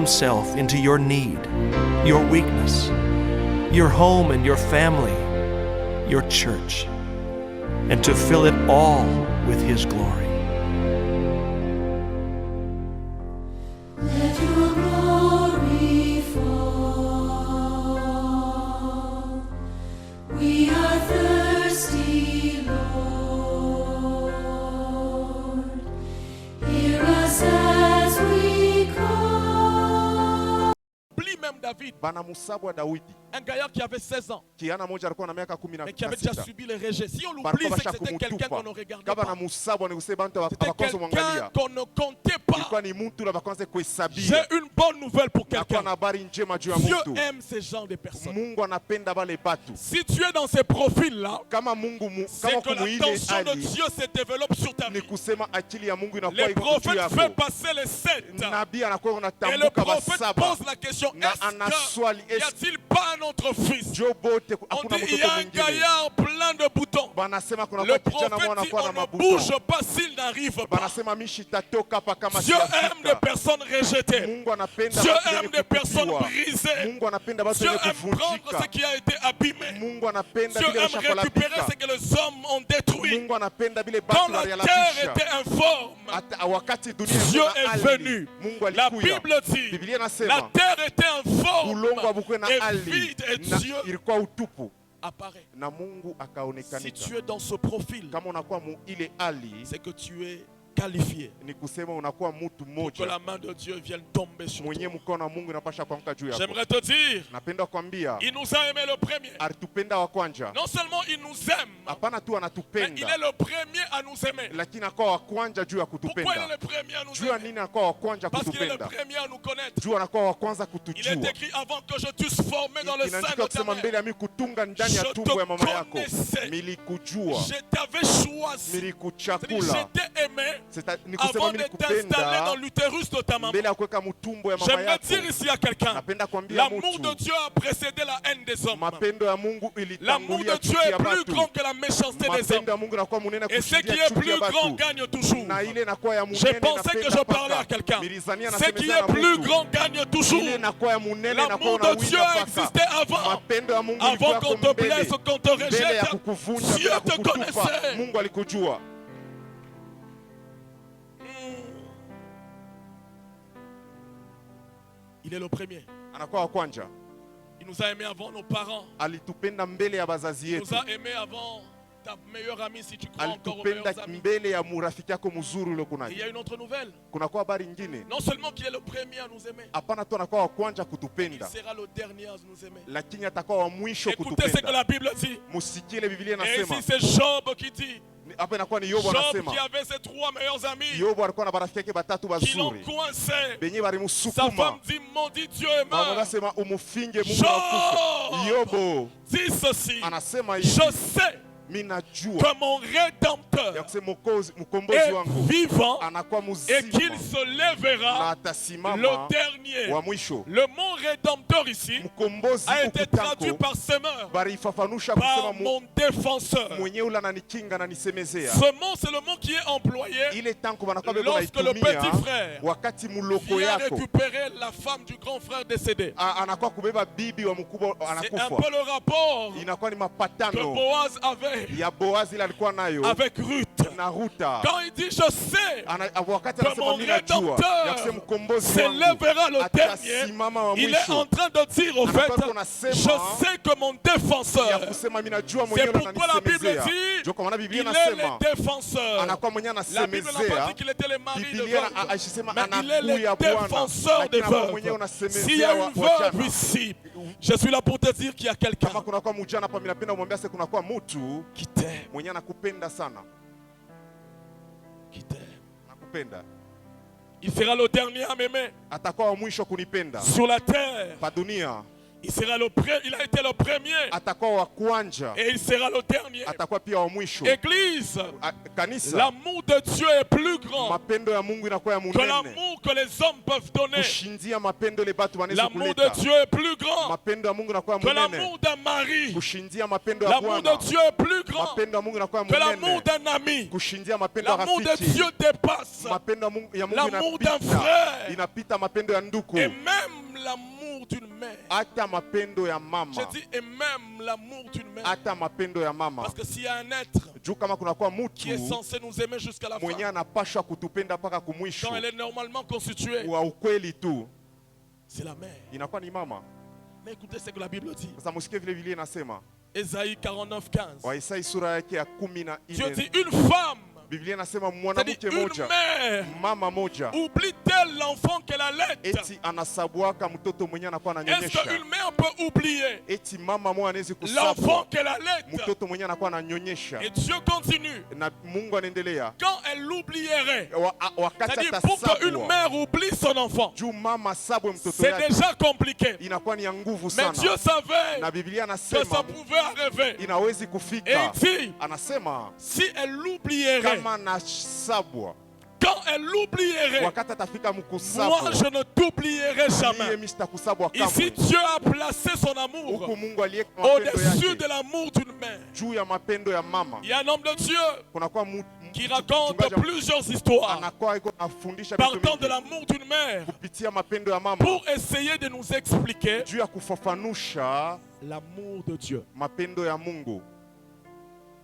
Himself into your need, your weakness, your home and your family, your church, and to fill it all with His glory. Let your glory fall. We are thirsty, Lord. Hear us as we call. Oublie même David, banamusabwa Dawidi un gaillard qui avait 16 ans, kiana moja alikuwa na miaka 16 mais qui avait déjà subi le rejet. Si on l'oublie, Barikuwa c'est que c'était quelqu'un qu'on ne kumutupa regardait kama pas. namusabwa ni kusema bantu C'était abakoze quelqu'un mwangalia qu'on ne comptait pas. ilikuwa ni mtu na bakonze J'ai kuhesabia. une bonne nouvelle pour Nakuwa quelqu'un. na habari njema juu ya Dieu mtu. aime ce genre de personnes. Mungu anapenda wale batu. Si tu es dans ces profils-là, Kama Mungu c'est kama que kumuile l'attention de ali Dieu se développe sur ta ni vie. kusema akili ya Mungu inakuwa Le iko juu prophète fait yako. passer les 7. Nabii anakuwa Et le unatambuka prophète basaba. pose la question, Na est-ce anaswali, qu'il n'y a-t-il pas un autre fils? Jo bote On hakuna dit, il y mtoto a un mwingine. gaillard plein de boutons. Banasema kuna Le kwa kijana prophète mwana dit, kwa na on ne mabuto. bouge pas s'il n'arrive pas. Banasema mishi tatoka hapa kama Dieu aime des personnes rejetées. Mungu anapenda Dieu watu aime wenye des personnes kutupiwa. brisées. Mungu anapenda watu Dieu wenye aime prendre kuvunjika. ce qui a été abîmé. Mungu anapenda Dieu vile aime récupérer vishakolabika. ce que les hommes ont détruit. Mungu anapenda vile Quand batu la terre walialabisha. était informe, Hata wakati dunia Dieu ilikuwa na est hali, venu. Mungu La alikuya. Bible dit, Biblia la inasema terre était informe ulongo abukwe na et hali vide et na Dieu ilikuwa utupu apparaît. na Mungu Si akaonekanika. tu es dans ce profil, Kama unakuwa mu ile hali c'est que tu es qualifié ni kusema unakuwa mtu pour que mmoja la main de Dieu vienne tomber sur mwenye toi. mkono wa Mungu inapasha kuanguka juu yako. J'aimerais te dire, Napenda kuambia il nous a aimé le premier. alitupenda wa kwanza. Non seulement il nous aime, Hapana tu mais il anatupenda, est le premier à nous aimer. lakini akawa wa kwanza juu ya Pourquoi il est kutupenda. le premier à nous Juu ya aimer? nini anakuwa wa kwanza Parce qu'il est le kutupenda? premier à nous connaître. Juu anakuwa wa kwanza Il est kutujua. écrit avant que je t'eusse formé dans le sein Inaandika de ta kusema mbele mère. ya mimi kutunga ndani ya Je tumbo te ya mama yako. connaissais. Milikujua, Je t'avais choisi. C'est-à-dire, milikuchakula. je t'ai aimé Ni kusema avant mimi de t'installer dans nikupenda l'utérus de ta maman. mbele ya kuweka mtumbo ya mama J'aimerais yako. dire ici à quelqu'un, Napenda kuambia l'amour de mtu, Dieu a précédé la haine des hommes. mapendo ya Mungu L'amour ilitangulia de Dieu chuki est ya plus batu. grand que la méchanceté des hommes. Mapendo ya Mungu inakuwa munene Et ce qui kushindia est chuki ya plus grand batu. gagne toujours. Na ile inakuwa ya Je munene pensais que je parlais à quelqu'un. Milizania Ce qui nasemezana est plus mtu. grand gagne toujours. Ile inakuwa ya munene inakuwa L'amour de Dieu unawinda existait paka. avant. Mapendo ya Mungu Avant ilikuwa qu'on te mbele. blesse, qu'on te Mbele ya rejette, kukuvunja, Dieu mbele ya te kukutupa. connaissait. Mungu alikujua. Il est le premier. Anakuwa wa kwanza. Il nous a aimés avant nos parents. Alitupenda mbele ya bazazi Il yetu. nous a aimés avant ta meilleure amie, si tu crois encore aux Alitupenda meilleurs amis. mbele ya murafiki yako mzuri ule Et kuna. il y a une autre nouvelle. Kunakuwa habari nyingine. Non seulement qu'il est le premier à nous aimer, Hapana tu anakuwa wa kwanza il kutupenda, sera le dernier à nous aimer. lakini atakuwa wa mwisho Écoutez ce que kutupenda. la Bible dit. Musikie ile Biblia Et inasema. ici c'est Job qui dit. Hapa inakuwa ni Yobu Job anasema. qui avait ses 3 meilleurs amis Yobu alikuwa na barafiki yake batatu qui l'ont bazuri. coincé. Benye Sa balimusukuma. femme dit, maudit Dieu et Mama meurt. anasema umufinge Mungu Job! akufe. Yobu Dis ceci. anasema hivi, Je sais mimi najua que mon Rédempteur ya kusema mkombozi est wangu vivant anakuwa et qu'il mzima se na lèvera atasimama le dernier. wa mwisho. Le mot Rédempteur ici Mkombozi a été traduit ukutako par semeur, barifafanusha par kusema mon défenseur. mwenye ule ananikinga na nisemezea. Ce mot, c'est le mot qui est employé Ile tanko banakuwa beko lorsque le naitumia petit frère wakati muloko vient yako récupérer la femme du grand frère décédé. anakuwa kubeba bibi wa mkubwa C'est un anakufa. peu le rapport Inakuwa ni que mapatano Boaz avait ya Boazi ile alikuwa nayo avec Ruth. na Ruta. Quand il dit je sais Wakati que anasema mon mimi najua ya Rédempteur kusema mkombozi se wangu lèvera le dernier, atasimama wa il est en mwisho. train de dire au fait, Anakuwa kunasema je sais que mon ya défenseur, kusema mimi najua c'est mwenyewe pourquoi la Bible ananisemezea. dit, Ndio kwa maana il Biblia est le inasema défenseur. anakuwa mwenyewe La Bible n'a pas anasemezea. dit qu'il était le mari de Biblia veuve, aisema mais il est le anakuya Bwana, défenseur des lakini anakuwa mwenyewe veuves. S'il y unasemezea a une veuve wajana. ici, je suis là pour te dire qu'il y a quelqu'un Kama kunakuwa mjana hapa, mimi napenda kumwambia sasa kunakuwa mtu qui t'aime, mwenyewe anakupenda sana, qui t'aime. anakupenda. Il sera le dernier à m'aimer Atakuwa wa mwisho kunipenda sur la terre. pa dunia. Il a été le premier atakuwa wa kwanza, et il sera le dernier. atakuwa pia wa mwisho. Église, Kanisa, l'amour de Dieu est plus grand mapendo ya Mungu inakuwa ya que munene l'amour que les hommes peuvent donner. kushindia mapendo le batu wanaweza L'amour de kuleta. Dieu est plus grand Mapendo ya Mungu inakuwa ya que munene l'amour d'un mari. kushindia mapendo ya L'amour Bwana. de Dieu est plus grand Mapendo ya Mungu inakuwa ya que l'amour munene d'un ami. kushindia mapendo ya L'amour de rafiki. Dieu dépasse Mapendo ya Mungu l'amour d'un inapita, frère inapita mapendo ya ndugu, et même l'amour d'une mère. hata mapendo ya mama, Je dis et même l'amour d'une mère. hata mapendo ya mama. Parce que s'il y a un être Juu kama kunakuwa qui est mtu censé nous aimer jusqu'à la mwenye fin, anapashwa kutupenda mpaka kumwisho quand elle est normalement constituée, wa ukweli tu, c'est la mère. inakuwa ni mama. Mais écoutez ce que la Bible dit. Sasa musikie vile vile inasema Ésaïe 49:15. Waisai sura yake ya Dieu 14. dit une femme, Biblia inasema c'est-à-dire mwanamke une moja, mère, mama moja oublie-t-elle l'enfant qu'elle allait? eti anasabuaka mtoto mwenye anakuwa Est-ce ananyonyesha. qu'une mère peut oublier Eti mama moja anawezi l'enfant kusabwa qu'elle allait? mtoto mwenye anakuwa ananyonyesha, Et Dieu continue. na Mungu anaendelea Quand elle l'oublierait, wakati c'est-à-dire pour qu'une atasabwa mère oublie son enfant, juu mama sabwe mtoto c'est yake déjà compliqué. inakuwa ni ya nguvu Mais Dieu sana, savait na Biblia que ça anasema pouvait arriver. inawezi Et kufika. il dit, Anasema si elle l'oublierait, kama nasabwa, quand elle l'oublierait, wakati atafika moi mkusabwa, je ne t'oublierai mie jamais. mimi sitakusabwa Ici, kamwe. Dieu a placé son amour Huku Mungu aliweka mapendo au-dessus yake de l'amour d'une mère. juu ya mapendo ya mama. Il y a un homme de Dieu Kunakuwa qui raconte mchungaji plusieurs histoires anakuwa iko nafundisha vitu partant de mingi l'amour d'une mère kupitia mapendo ya mama pour essayer de nous expliquer juu ya kufafanusha l'amour de Dieu. mapendo ya Mungu.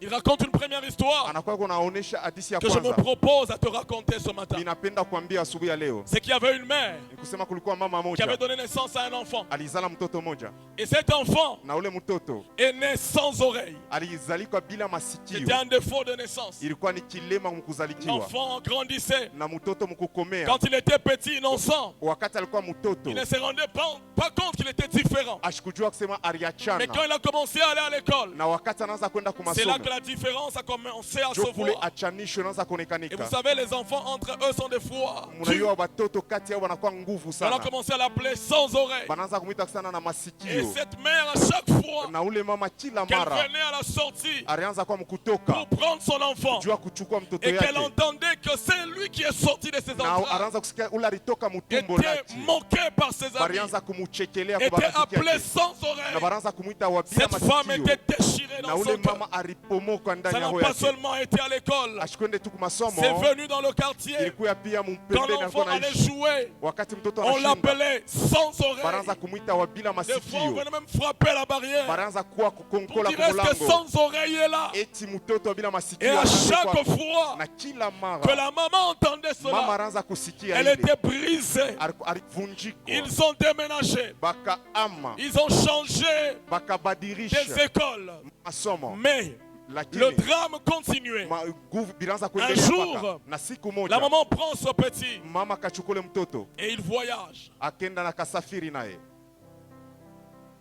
Il raconte une première histoire Anakuwa kunaonesha hadithi ya que je me kwanza. propose à te raconter ce matin. Ninapenda kuambia asubuhi ya leo C'est qu'il y avait une mère ni kusema kulikuwa mama qui avait moja donné naissance à un enfant. alizala mtoto moja, Et cet enfant na ule mtoto est né sans oreille. alizalikwa bila C'était masikio, un défaut de naissance. ilikuwa ni kilema mkuzalikiwa, L'enfant grandissait. na mtoto mkukomea. Quand il était petit, innocent, Wakati alikuwa mtoto il ne se rendait pas compte qu'il était différent. ashikujua kusema Mais aliachana, quand il a commencé à aller à l'école, na wakati anaanza kwenda c'est là kumasomo que la différence a commencé à se jo kule voir. achanisho anaanza Et kuonekanika. vous savez, les enfants entre eux sont des fois. Mnajua watoto kati yao wanakuwa nguvu On a sana, commencé à l'appeler sans oreille. wanaanza kumwita sana na Et masikio, cette mère, à chaque fois na ule mama kila qu'elle mara venait à la sortie alianza kwa mkutoka pour prendre son enfant juu ya kuchukua mtoto et qu'elle yake, entendait que c'est lui qui est sorti de ses na entrailles, anaanza kusikia ule alitoka était mtumbo lake, moqué par ses amis, barianza kumuchekelea kwa était marafiki appelé yake, sans na oreille. baraanza kumwita wabila Cette femme masikio, était déchirée na dans ule son cœur. mama alipomoka ndani Ça ya n'a roho pas yake, seulement été à l'école, ashikwende tu kumasomo, c'est venu dans le quartier. ilikuwa pia Quand mpembeni l'enfant alikuwa allait naishi. jouer, Wakati mtoto on anashinda, l'appelait sans oreille. baraanza kumwita wabila Des fois, on masikio, venait même frapper la barrière baraanza kuwa pour kukonkola dire est-ce que kumulango, sans oreille est là. eti mtoto wabila Et masikio à aanze chaque kwako. fois Na kila que mara la maman entendait mama cela, anaanza kusikia elle ile, était brisée. alivunjika, Ils ont déménagé. bakaama, Ils ont changé des bakabadilisha écoles. masomo, Mais le lakini drame continuait. nguvu bilianza Un kuendelea jour, mpaka na siku la moja maman prend ce petit mama kachukule mtoto et il voyage. akenda na kasafiri naye,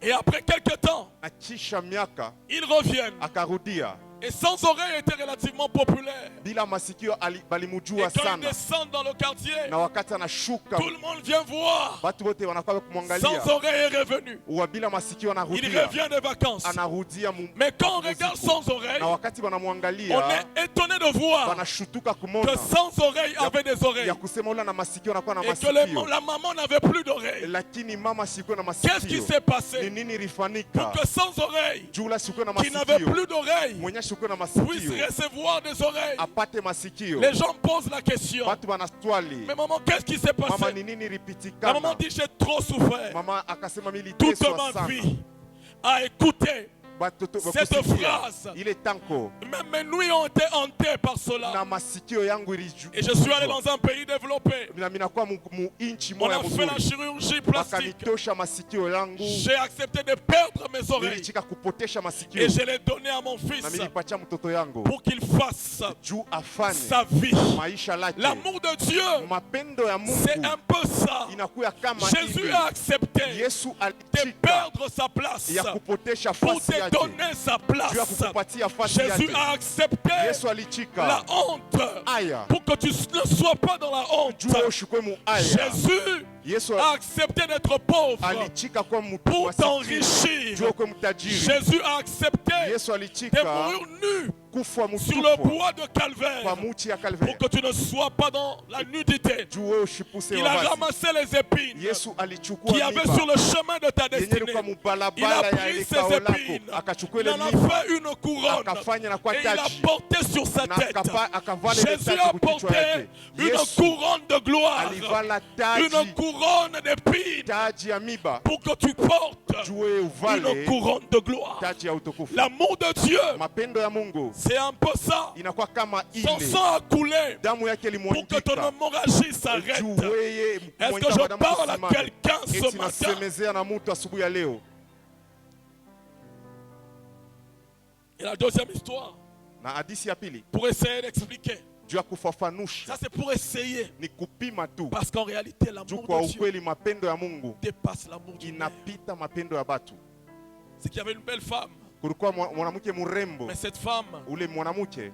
Et après quelques temps, na kisha miaka ils reviennent. akarudia Et sans oreille était relativement populaire. bila masikio, Et balimujua quand ils sana, descendent dans le quartier, na wakati anashuka tout le monde vient voir. watu wote wanakuwa kumwangalia, Sans oreille est revenu. wa bila masikio Il anarudia, revient des vacances. anarudia Mais quand on regarde sans oreille, na wakati on wanamwangalia est étonné de voir wanashutuka que kumona sans oreille avait des oreilles. ya kusema ule na masikio anakuwa na Et que masikio, la maman n'avait plus d'oreilles. lakini mama sikuwa na Qu'est-ce qui masikio. s'est Ni passé nini pour ilifanika que sans oreille, juu la sikuwa na qui n'avait masikio, plus d'oreilles, mwenye sikuwa na puisse masikio recevoir des oreilles? apate masikio? Les gens posent la question. Watu wanaswali, Mais maman, qu'est-ce qui s'est mama passé? ni nini La maman ilipitikana? dit, j'ai trop souffert. Mama akasema mimi Toute niliteswa ma sana, vie à écouter. Batoto Cette bakusikia phrase. ile tanko Même mes nuits ont été hantées par na cela. masikio yangu Et je suis allé dans un pays développé. na mimi nakuwa mu inchi On moya a fait la mzuri, chirurgie plastique. wakanitosha masikio yangu, J'ai accepté de perdre mes oreilles. nilichika kupotesha masikio Et je l'ai donné à mon na fils nilipatia mtoto yangu pour qu'il fasse juu afanye sa vie. maisha lake. L'amour de Dieu, Mapendo ya c'est Mungu un peu ça. inakuya kama Jésus hivi. a accepté Yesu de alichika perdre sa place ya kupotesha pour fasi te yake donner sa juu ya place. kukupatia fasi Jésus yake. a accepté Yesu la alichika honte aya pour que tu ne sois pas dans la honte. juu ushukwe mu aya. Jésus Yesu a accepté d'être pauvre alichika kwa mtu pour masikini t'enrichir. juu kwa mtajiri. Jésus a accepté Yesu de alichika mourir nu kufa sur le mtupu bois de kwa Calvaire muti ya pour Calvaire que tu ne sois pas dans la nudité. juu wewe ushipuse Il a mavazi. ramassé les épines Yesu alichukua qui avaient miba sur le chemin de ta yenye destinée. ilikuwa Il a mubalabala ya pris likao ses lako, épines, akachukua il ile en a miba fait une couronne akafanya na kwa et il a taji porté sur sa na tête. akavala ile Jésus taji a kwa kichwa porté yake. une Yesu couronne de gloire, alivala une taji couronne d'épines taji ya miba pour que tu portes juu wewe une uvale couronne de gloire. taji ya utukufu. L'amour de Dieu, Mapendo ya Mungu c'est un peu ça. inakuwa kama Son ile sang a coulé damu yake pour que ton ilimwagika hémorragie s'arrête. juu wewe Est-ce mwenda que je wa damu parle à kusimame. quelqu'un ce Eti matin? nasemezea na mtu asubuhi ya leo. Et la deuxième histoire, Na hadithi ya pili pour essayer d'expliquer, juu ya kufafanusha ça c'est pour essayer. ni kupima tu, Parce qu'en réalité, juu l'amour kwa de Dieu ukweli mapendo ya Mungu dépasse l'amour du monde. inapita mapendo ya batu. C'est qu'il y avait une belle femme, Kulikuwa mwanamke mrembo, mais cette femme ule mwanamke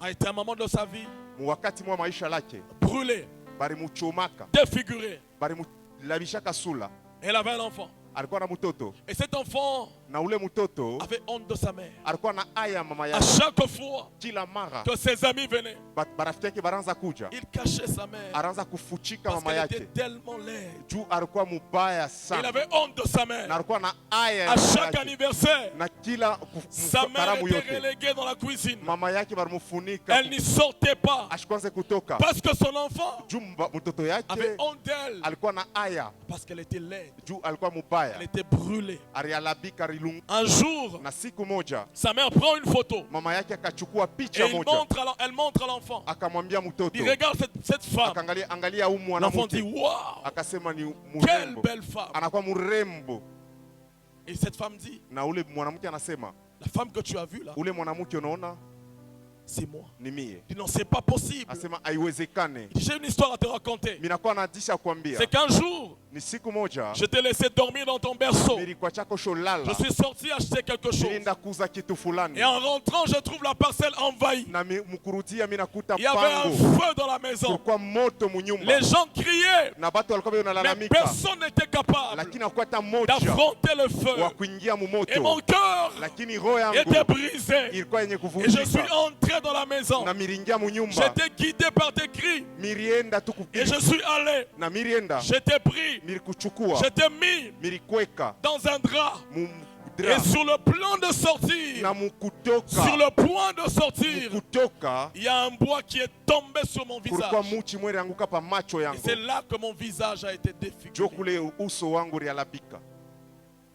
a été un moment de sa vie wakati mwa maisha lake brûlée, balimuchomaka, défigurée. balimulabishaka sula. Elle avait un enfant. Alikuwa na mtoto Et cet enfant na ule mtoto avait honte de sa mère. alikuwa na aya mama À yake. chaque fois Kila mara que ses amis venaient, barafiki yake baranza kuja, il cachait sa mère aranza kufuchika parce mama qu'elle était yake tellement laide. juu alikuwa mubaya Il sana, avait honte de sa na mère. alikuwa na aya ya À mama chaque yake. anniversaire, Na kila sa mère karamu était yote reléguée dans la cuisine. mama yake balimufunika Elle n'y sortait pas ashikwanze kutoka parce que son enfant juu mtoto avait yake honte d'elle alikuwa na aya parce qu'elle était laide. juu alikuwa Elle mubaya, était brûlée. alialabika rilungu. Un jour, Na siku moja sa mère prend une photo mama yake akachukua et picha moja elle montre à l'enfant. akamwambia mtoto, Il regarde cette femme. akaangalia angalia huyu L'enfant dit mwanamke, waouh, akasema ni quelle mrembo, belle femme. anakuwa mrembo. Et cette femme dit, Na ule mwanamke anasema, la femme que tu as vue là, ule mwanamke unaona c'est moi. ni mie. Il dit non, c'est pas possible. Asema haiwezekane, Il dit, j'ai une histoire à te raconter. mimi nakuwa nadisha kuambia. C'est qu'un jour, Ni siku moja je t'ai laissé dormir dans ton berceau. nilikuwa chako Je sholala, suis sorti acheter quelque chose. nilienda kuuza kitu fulani, Et en rentrant, je trouve la parcelle envahie. na mkurudia mimi nakuta Il y avait un pango, feu dans la maison. kulikuwa moto munyumba, Les gens criaient, na batu walikuwa mais wanalalamika, personne n'était capable lakini hakuwa hata mmoja d'affronter le feu. wa kuingia Et mumoto, mon cœur lakini roho était yangu brisé. ilikuwa yenye Et je suis kuvunjika, entré dans la maison. na miringia munyumba, J'étais guidé par tes cris. mirienda tu Et je suis allé. na mirienda J'étais pris. milikuchukua, J'étais mis milikweka dans un drap. mudra, Et sur le plan de sortir, na mukutoka, sur le point de sortir, mukutoka il y a un bois qui est tombé sur mon kulikuwa visage. muchi mwere anguka pa macho Et yangu, c'est là que mon visage a été jo défiguré. kule uso wangu rialabika.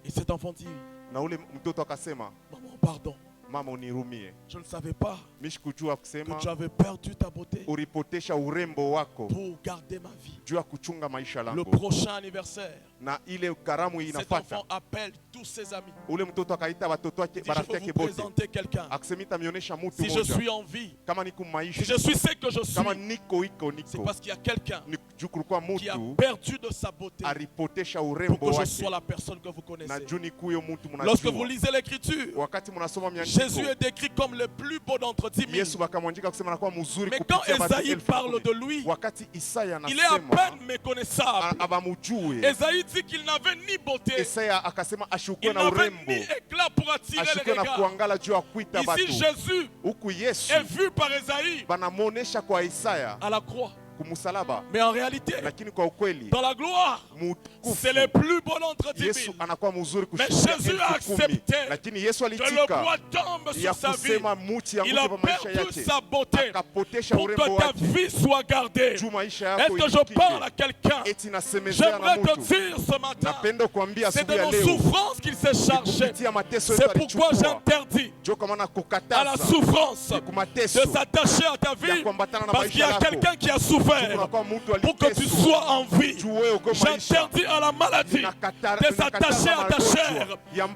Et cet enfant dit, Na ule mtoto akasema, maman, pardon. mama unirumie, Je ne savais pas mishikujua que kusema tu avais perdu ta beauté uripotesha urembo wako pour garder ma vie. juu ya kuchunga maisha Le langu. prochain anniversaire, Na ile karamu cet inafata, enfant appelle tous ses amis. ule mtoto akaita watoto wake, Il dit, je barafiki peux yake vous bote, présenter quelqu'un. akasema itamionesha mtu Si je moja, suis en vie, kama niko si maisha, je suis ce que je suis, kama niko c'est niko parce qu'il y a quelqu'un ni juu kulikuwa qui a mtu perdu de sa beauté aripotesha pour urembo que je wake, sois la personne que vous na connaissez. juu ni kuyo mtu Lorsque vous mnajua. lisez l'écriture, Wakati mnasoma Jésus miandiko, est décrit comme le plus beau d'entre 10 000. Yesu bakamwanjika kusema anakuwa mzuri Mais quand kupitia watu Esaïe 10,000. parle de lui, Wakati Isaya il est à anasema peine méconnaissable. abamujue, Esaïe dit qu'il n'avait ni beauté, Isaya akasema ashukwe il na n'avait urembo, ni éclat pour attirer les ashukwe na regards. kuangala juu ya kuita Ici, batu. Jésus Huku Yesu est vu par Esaïe banamuonesha kwa Isaya à la croix. kumusalaba, Mais en réalité, lakini kwa ukweli dans la gloire, mutukufu c'est le plus beau d'entre 10 Yesu 000. anakuwa mzuri Mais kushinda Jésus a 10,000. accepté Lakini Yesu que le alitika bois tombe ya sur sa vie. kusema muti Il yanguke a pa maisha perdu yake, sa beauté akapotesha pour que urembo ta wake vie soit gardée. juu maisha Est-ce yako que je parle à itukike. quelqu'un? Eti nasemezea na J'aimerais te mtu, dire ce matin, napenda kuambia c'est de asubuhi ya nos leo, souffrances qu'il s'est chargé. kupitia mateso C'est yetu pourquoi alichukua, j'interdis jo kama na à la kukataza souffrance ni de kumateso s'attacher à ta ya vie, kuambatana na parce qu'il y maisha a yako, quelqu'un qui a juu souffert kunakuwa mtu pour que tu aliteswa sois en vie. juu wewe uko maisha. J'interdis à la maladie de s'attacher à ta chair,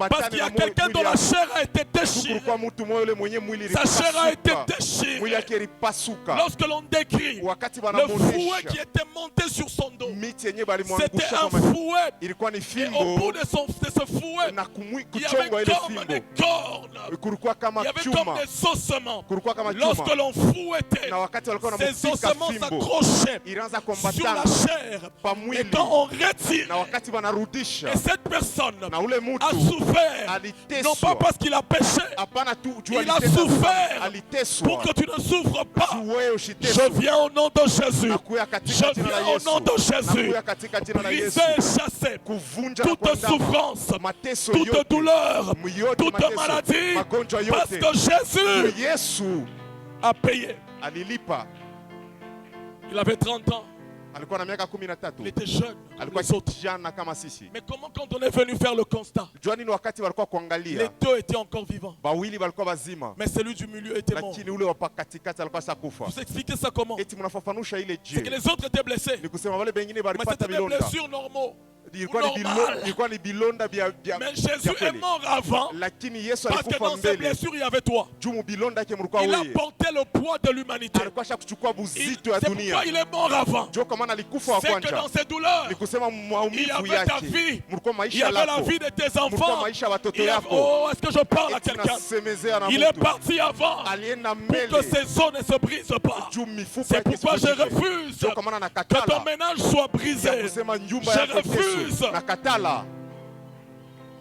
parce qu'il y a quelqu'un dont la chair a été déchirée. kulikuwa mtu moyo ule mwenye mwili Sa chair a été ilipasuka, mwili déchirée. yake ilipasuka. Lorsque l'on décrit Wakati le fouet banamuonesha qui était monté sur son dos, miti yenye c'était balimwangusha un kwa maji, fouet. ilikuwa ni Et au fimbo bout de ce fouet, na il y avait kuchongwa ile comme des fimbo, cornes. kulikuwa Il kama y avait chuma, comme des ossements. kulikuwa kama Lorsque chuma, l'on fouettait, na wakati walikuwa ces wanamfika ossements fimbo, s'accrocher ilianza sur la kombatana chair. pa Et mwili, quand on retire, na wakati wanarudisha, et cette personne na ule a mutu souffert, non aliteswa, pas parce qu'il a péché, hapana tu juu il a alitenda souffert dhambi, aliteswa pour que tu ne souffres pas. juu wewe Je usiteswe. viens au nom de Jésus. Nakuya katika Je jina la viens au Yesu, nom de Jésus. nakuya katika jina la Yesu, Briser et chasser kuvunja na toute kuandama souffrance, mateso toute yote, douleur, yote toute mateso, maladie, magonjwa parce yote. que Jésus Yesu a payé. alilipa. Il avait 30 ans, Alikuwa na miaka il 13, était jeune comme alikuwa les autres. kijana kama sisi. Mais comment quand on est venu faire le constat, Jua nini wakati walikuwa les kuangalia, deux étaient encore vivants, bawili walikuwa bazima, mais celui du milieu était mort. lakini ule wa katikati alikuwa shakufa. Vous expliquez ça comment? Eti mnafafanusha ile C'est que je? les autres étaient blessés, Ni kusema wale bengine mais walipata c'était des bilonda. blessures normaux. Ilikuwa ni normal. ilikuwa ni bilonda vya Mais Jésus est kweli. mort avant, Lakini Yesu parce que alikufa dans ses mbele. blessures, il y avait toi. Juu mu bilonda yake mlikuwa Il a wewe. porté le poids de l'humanité. Alikuwa kuchukua C'est buzito ya dunia. pourquoi il est mort avant. Juu kama alikufa wa C'est que dans kwanza. ses douleurs, Ni kusema il y maumivu avait ta vie, yake. Mlikuwa il y maisha avait la lako. vie de tes Mlikuwa enfants. maisha ya watoto Il y avait- yako. Oh, est-ce que je parle à Eti quelqu'un? nasemezea na Il est mtu. parti avant Alienda pour mbele. que ses os ne se brisent pas. Juu mifupa C'est yake pourquoi je isivunjike. refuse Juu kama que ton nakatala. ménage soit Ya brisé. kusema nyumba Je yako refuse. kesho. Nakatala.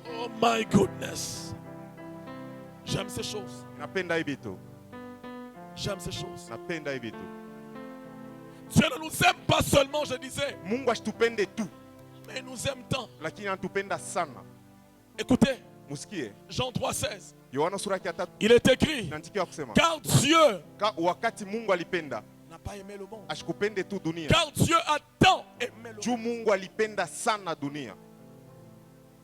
Oh my goodness. J'aime ces choses. Napenda hivi tu. J'aime ces choses. Napenda hivi tu. Dieu ne nous aime pas seulement, je disais, Mungu asitupende tu, mais il nous aime tant. lakini anatupenda sana. Écoutez, Musikie. Jean 3,16. Yohana sura ya 3 Il est écrit, inaandikiwa kusema car Dieu wakati Mungu alipenda, n'a pas aimé le monde. ashikupende tu dunia. Car Dieu a tant aimé le Juu monde Mungu alipenda sana dunia,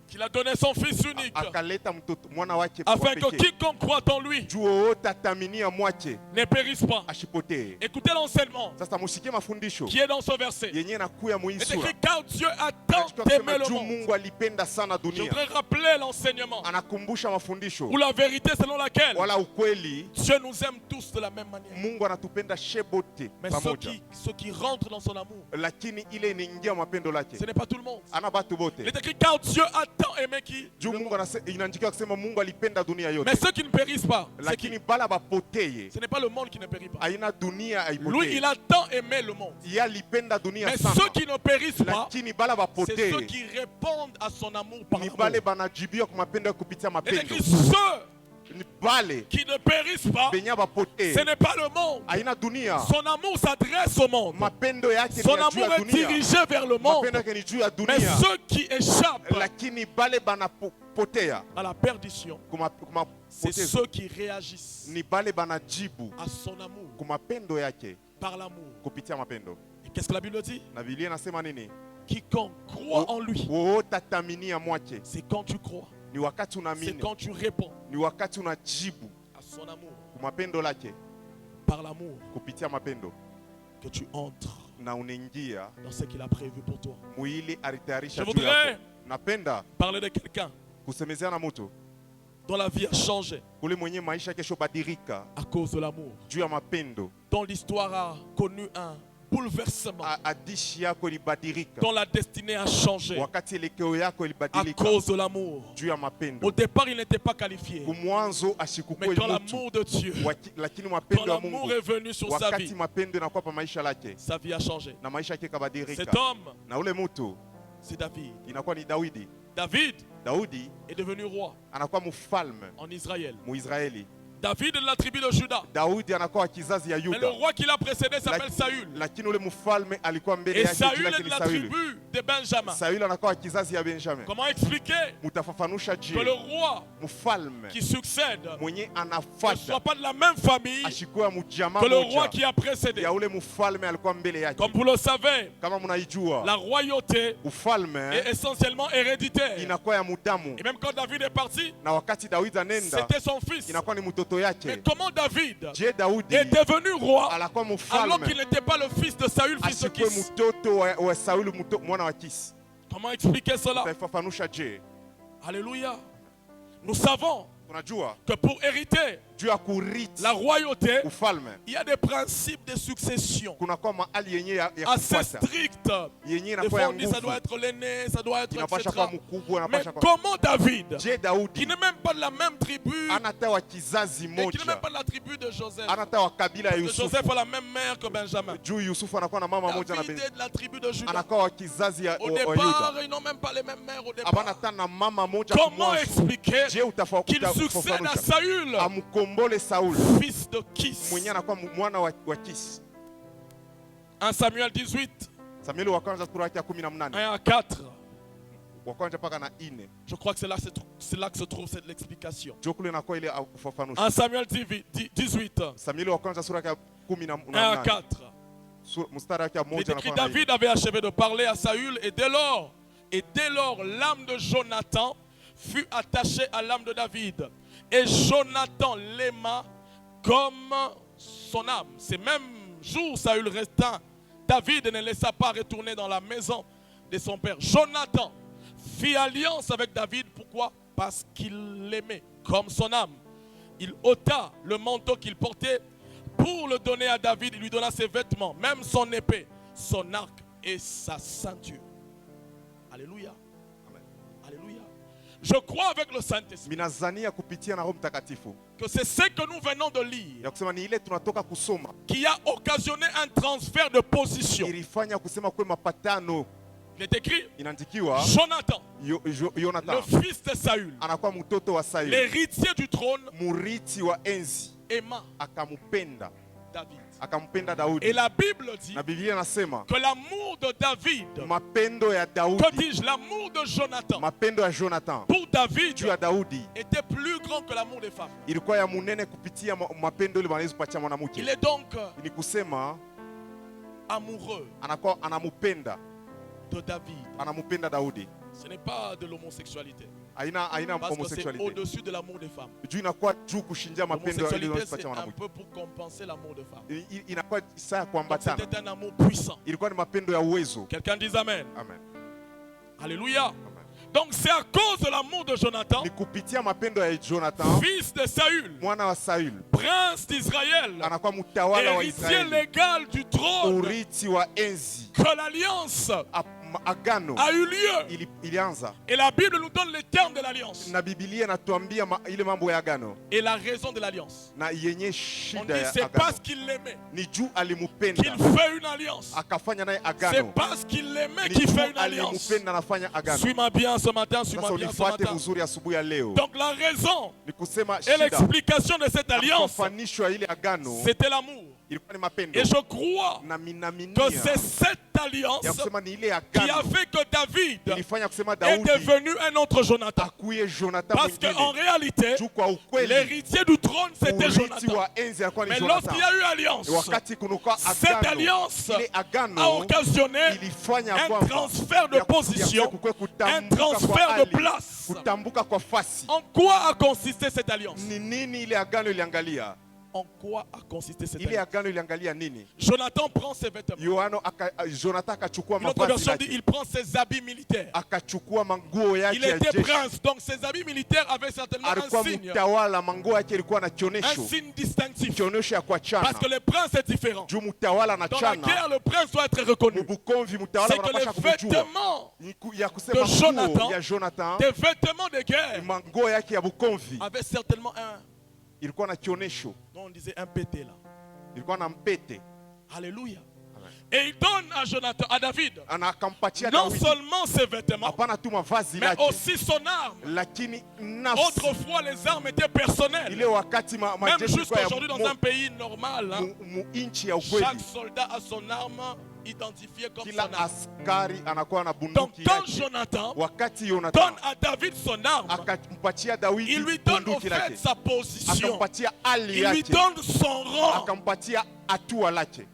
qu'il a donné son Fils unique, akaleta mtoto mwana wake afin wa que pekee. quiconque croit en lui Juu wote ataminia mwache ne périsse pas. ashipotee. Écoutez l'enseignement Sasa musikie mafundisho qui est dans ce verset. yenye nakuya Il est muisura. écrit, car Dieu a tant aimé le Juu monde. Mungu alipenda sana Je dunia. voudrais rappeler l'enseignement Anakumbusha mafundisho ou la vérité selon laquelle wala ukweli. Dieu nous aime tous de la même manière. Mungu anatupenda shebote Mais pamoja, ceux qui rentrent dans son amour, lakini ile inaingia mapendo lake ce n'est pas tout le monde. ana batu Il bote. est écrit, car Dieu a tant aimé qui? Juu Le Mungu monde. inaandikiwa kusema Mungu alipenda dunia yote, Mais ceux qui ne périssent pas, c'est qui? lakini bala bapoteye. Ce n'est pas le monde qui ne périt pas. Aina dunia Lui, haipotei. il a tant aimé le monde. Yeye alipenda dunia Mais sana, ceux qui ne périssent pas, lakini bala c'est ceux bapoteye qui répondent à son amour par ni l'amour. bale banajibia kwa mapendo ya kupitia Il est mapendo. écrit, ceux Ni bale qui ne périssent pas, benya bapotee. ce n'est pas le monde. Aina dunia, Son amour s'adresse au monde. mapendo yake ni Son ya juu amour ya est dunia, dirigé vers le monde. mapendo yake ni juu ya Mais dunia, ceux qui échappent lakini bale banapotea à la perdition, c'est kumapotezo ceux qui réagissent ni bale banajibu à son amour kwa mapendo yake par l'amour. kupitia mapendo. Et qu'est-ce que la Bible dit? Na Biblia inasema nini? Quiconque croit en lui, Wote ataminia mwache. c'est quand tu crois, Ni wakati c'est unaamini, quand tu réponds ni wakati unajibu à son amour, kwa mapendo lake par l'amour, kupitia mapendo, que tu entres na unaingia dans ce qu'il a prévu pour toi. mwili alitayarisha Je juu voudrais yako. Napenda parler de quelqu'un kusemezea na mtu dont la vie a changé kule mwenye maisha kesho badilika à cause de l'amour, juu ya mapendo. dont l'histoire a connu un bouleversement, Adishi yako ilibadilika dont la destinée a changé wakati elekeo yako à ilibadilika cause de l'amour. juu ya Au mapendo. départ, il n'était pas qualifié, Kumwanzo mais ashikukuwe quand mtu, l'amour de Dieu, lakini quand mapendo ya l'amour Mungu est venu sur sa wakati vie, mapendo inakuwa pa maisha lake sa vie a changé. na maisha yake Cet kabadilika, homme, na ule mtu c'est David. inakuwa ni Daudi. David Daudi est devenu roi anakuwa mfalme en Israël. Muisraeli. David est de la tribu de Juda. Daudi anakuwa kizazi ya Mais le Yuda, roi qui l'a précédé s'appelle Saül. lakini ule mfalme alikuwa mbele Et yake, juu Saül yake est de ni la Sauli. tribu de Benjamin. Sauli anakuwa kizazi ya Benjamin. Comment expliquer Mutafafanusha que le je roi mfalme qui succède mwenye ne soit anafuata pas de la même famille ashikuwa mjamaa que le roi moja qui a précédé? ya ule mfalme alikuwa mbele yake? Comme vous le savez, Kama mnaijua, la royauté ufalme est essentiellement héréditaire. inakuwa ya mudamu, Et même quand David est parti, na wakati Daudi anenda c'était son fils. inakuwa ni mtoto Mais yake. comment David Je Daudi est devenu roi alakuwa alors mfalme qu'il n'était pas le fils de Saül, fils de asikuwe Kis? mtoto wa Sauli, mwana wa Kisi? Comment expliquer cela? Utaifafanusha je? Alléluia. Nous savons Tunajua que pour hériter, juu ya kurithi la royauté, ufalme, il y a des principes de succession kunakuwa mahali yenye ya assez kufuata stricts. yenye Des inakuwa fois ya on dit ça doit nguvu, être l'aîné, ça doit être inapasha etc. kuwa mkubwa, Mais inapasha kuwa. comment David, Je, qui Daudi n'est même pas de la même tribu, anata wa kizazi et qui n'est même moja, pas de la tribu de Joseph, anata wa kabila ya que Yusufu, Joseph a la même mère que Benjamin. juu Yusufu anakuwa na mama moja na David Ben, est de la tribu de Juda. anakuwa wa kizazi ya Au wa départ, Yuda, ils n'ont même pas les mêmes mères au abana départ. tana mama moja Comment kumwanzo. expliquer Je, qu'il succède à Saül, amkombole Saul fils de Kis? mwenye anakuwa mwana wa Kisi. 1 Samuel 18, Samueli wa kwanza sura yake ya 18 1 à 4. wa kwanza mpaka na 4, Je crois que c'est là que se trouve l'explication. juu kule inakuwa ile ufafanuzi. 1 Samuel 18, Samueli wa kwanza sura yake ya 1 à 18 4. mstari wake wa Il est moja écrit, anakuwa na David avait achevé de parler à Saül, et dès lors, l'âme de Jonathan fut attachée à l'âme de David. Et Jonathan l'aima comme son âme. Ces mêmes jours, Saül resta. David ne laissa pas retourner dans la maison de son père. Jonathan fit alliance avec David. Pourquoi? Parce qu'il l'aimait comme son âme. Il ôta le manteau qu'il portait pour le donner à David. Il lui donna ses vêtements, même son épée, son arc et sa ceinture. Alléluia. Amen. Alléluia. Je crois avec le Saint-Esprit minazania kupitia na Roho Mtakatifu que c'est ce que nous venons de lire ya kusema ni ile tunatoka kusoma qui a occasionné un transfert de position. ilifanya kusema kwe mapatano. Il est écrit, Inaandikiwa Jonathan, Yonathan le fils de Saül, anakuwa mtoto wa Sauli, l'héritier du trône, murithi wa enzi, aima akampenda David. Et Daudi. la Bible dit Na Biblia inasema que l'amour de David, mapendo ya que Daudi, dis-je, l'amour de Jonathan mapendo ya Jonathan pour David juu ya Daudi était plus grand que l'amour des femmes. ilikuwa ya munene kupitia mapendo ile wanaweza kupatia mwanamke. Il est donc Ni kusema amoureux anakuwa anamupenda, de David. anamupenda Daudi. Ce n'est pas de l'homosexualité, Aina parce que c'est homosexualité. au-dessus de l'amour des femmes. Juu inakuwa juu kushinja mapendo ile L'homosexualité, wanaweza c'est kupatia un mwanamke. peu pour compenser l'amour de femme. Inakuwa saa ya Donc, kuambatana. c'était un amour puissant. Ilikuwa ni mapendo ya uwezo. Quelqu'un dise Amen. Amen. Alléluia. Amen. Donc c'est à cause de l'amour de Jonathan, Ni kupitia mapendo ya Jonathan, fils de Saül, mwana wa Saul, prince d'Israël, anakuwa mtawala wa héritier Israeli, légal du trône, urithi wa enzi. que l'alliance Agano a eu lieu. ilianza, Et la Bible nous donne les termes de l'alliance na Biblia inatuambia ile mambo ya agano et la raison de l'alliance. na yenye On shida dit ya c'est agano. parce qu'il l'aimait Ni juu alimupenda qu'il fait une alliance. akafanya naye C'est agano. parce qu'il l'aimait Ni qu'il juu fait une alliance. alimupenda anafanya agano. Suis-moi bien ce matin, Sasa suis-moi bien ce unifuate matin. mzuri asubuhi ya leo. Donc la raison Ni kusema et shida l'explication de cette alliance, kufanisho ya ile agano c'était l'amour. ilikuwa ni mapendo. Et je crois Na minaminia que c'est cette alliance ya kusema ni ile qui a agano fait que David ilifanya kusema est Daudi devenu un autre Jonathan. akuye Jonathan Parce qu'en mwingine. réalité, Juu kwa ukweli l'héritier du trône, c'était urithi Jonathan. wa enzi alikuwa ni Mais Jonathan. lorsqu'il y a eu alliance, Wakati kunuka cette agano, alliance ile a agano occasionné ilifanya un kwamba transfert de position, kukwe un kutambuka kwa transfert de hali, place. kutambuka kwa fasi. En quoi a consisté cette alliance? Ni nini ile agano iliangalia? En quoi a consisté cette Ile alliance? agano iliangalia nini? Jonathan prend ses vêtements. Jonathan akachukua Une autre mavazi version dit yake, il prend ses habits militaires. akachukua manguo yake Il ya était jeshi. prince, donc ses habits militaires avaient certainement Alikuwa un signe. mtawala, manguo yake ilikuwa na Un kionesho, signe distinctif. kionesho ya kuachana. Parce que le prince est différent. Juu mtawala na Dans la chana, guerre, le prince doit être reconnu. Mubukomvi mtawala C'est que wanapasha les kumjua. vêtements, Ya kusema de Jonathan, nguo ya Jonathan, des vêtements de guerre, manguo yake ya Bukomvi avaient certainement un, ilikuwa na kionesho, non, on disait un pété là. ilikuwa na mpete. Alléluia. Amen. Et il donne à Jonathan, à David, Akampatia non Daudi seulement ses vêtements, hapana tu mavazi mais lake, aussi son arme. lakini nafsi. Autrefois, les armes étaient personnelles. Ile wakati Même majeshi jusqu'à kwa aujourd'hui, dans un pays normal, hein, inchi ya chaque ukweli, soldat a son arme identifiée comme kila son arme. askari anakuwa na Donc, bunduki quand yake. Jonathan Wakati donne Jonathan à David son arme, akampatia Daudi il lui donne au bunduki fait lake, sa position. akampatia hali Il lui yake, donne son rang. akampatia hatua lake.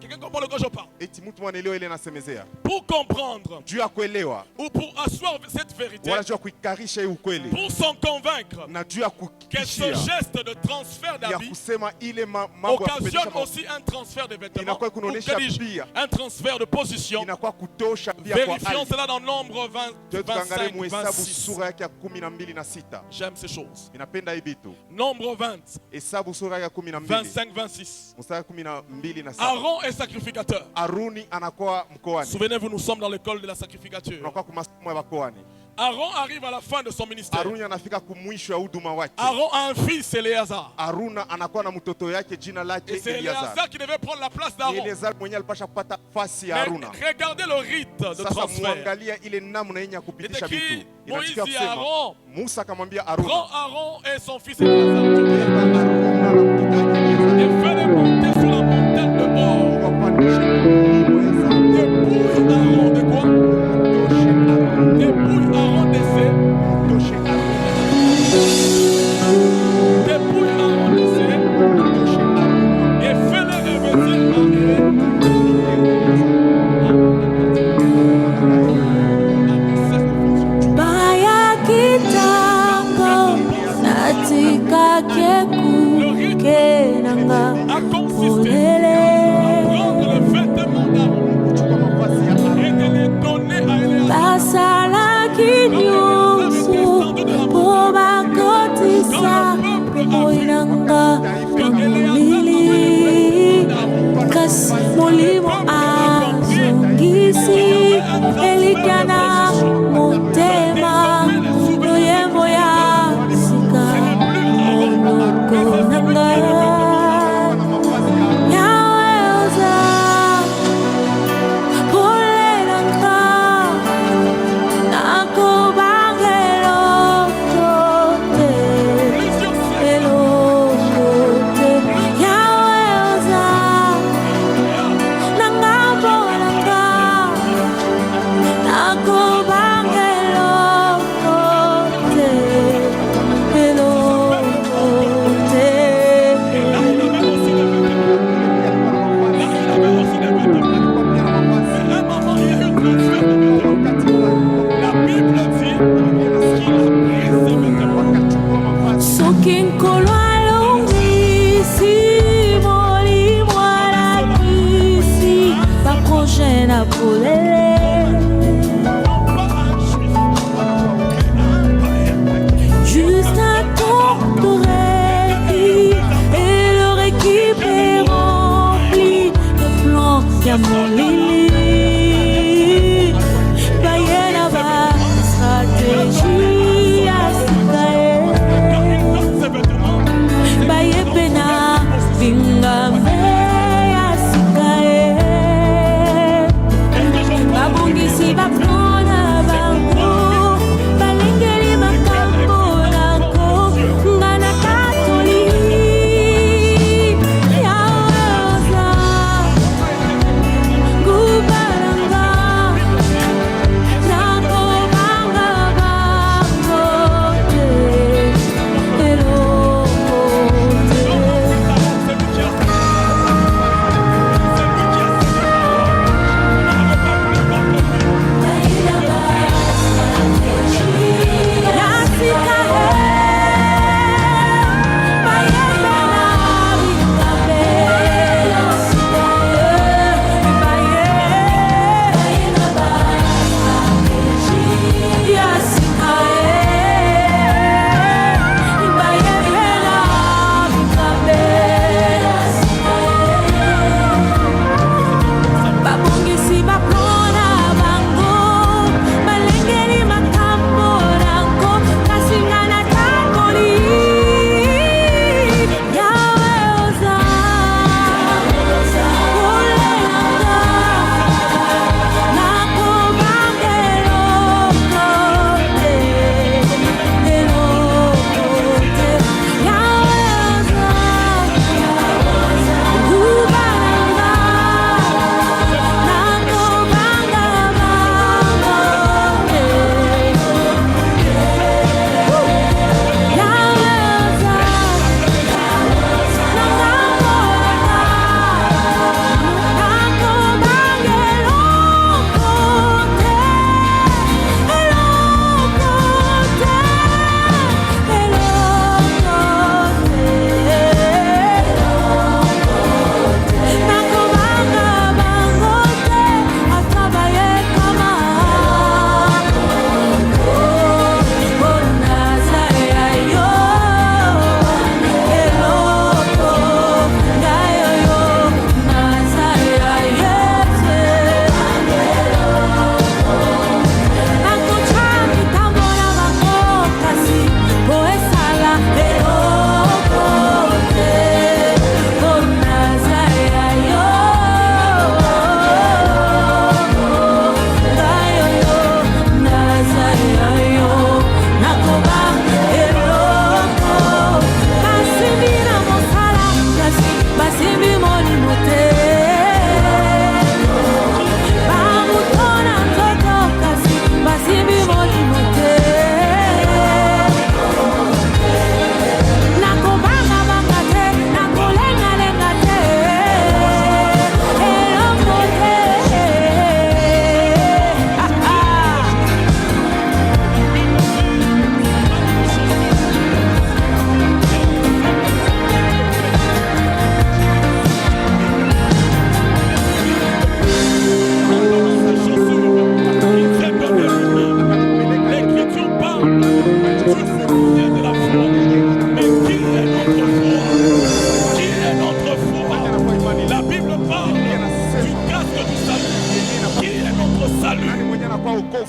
Quelqu'un quelqu'un comprend de quoi je parle? eti mtu mwanaelewa ile nasemezea Pour comprendre juu ya kuelewa ou pour asseoir cette vérité, wala juu ya kuikarisha hii ukweli pour s'en convaincre na juu ya que ce kukishia geste de transfert ya d'habits kusema ile mambo ya occasionne kupendeza aussi un transfert de vêtements, inakuwa ou kunaonesha que dis-je, pia un transfert de position. inakuwa kutosha pia kwa Vérifions hali. cela dans Nombre 20, Tuangalie 25, muhesabu 26. sura yake ya 12 na 6. J'aime ces choses. Inapenda hii vitu. Nombre 20, Hesabu sura ya 12 25, 26. mstari 12 na 7. Aaron est sacrificateur. Aruni anakuwa mkoani. Souvenez-vous, nous sommes dans l'école de la sacrificature. Unakuwa kwa masomo ya bakoani. Aaron arrive à la fin de son ministère. Aruni anafika kumwisho ya huduma wake. Aaron a un fils, Éléazar. Aruna anakuwa na mtoto yake jina Et lake c'est Eliazar. Éléazar qui devait prendre la place Ni d'Aaron. Eliazar mwenye alipasha kupata fasi ya Mais Aruna. regardez le rite de Sasa transfert. muangalia ile namna yenye ya kupitisha Il est écrit, vitu. Moïse Inafika dit kusema Aaron, Musa akamwambia prends Aruna, Aaron et son fils Éléazar. beba Aruna na mtoto yake Eliazar. Et fais-les monter sur la montagne de Hor. Wapandishe milima ya Zambia. Dépouille Aaron de quoi? Mtoshe Aruna. Dépouille Aaron de ses. Mtoshe Aruna. Dépouille Aaron de ses. Mtoshe Aruna. Et fais-les revêtir Baya kitambo natika keku kenanga a consisté olele à prendre les vêtements d'Aaron Kuchukua mavazi ya Aruna. et de les donner à Éléazar. basalaki nyonso po bakotisa moinanga na molili kasi molimo azongisi elikana motema loyembo ya sika monoko na ngai yawe oza polelanga nakobangelo te eloko te yawe oza nanga polanga nakobangelo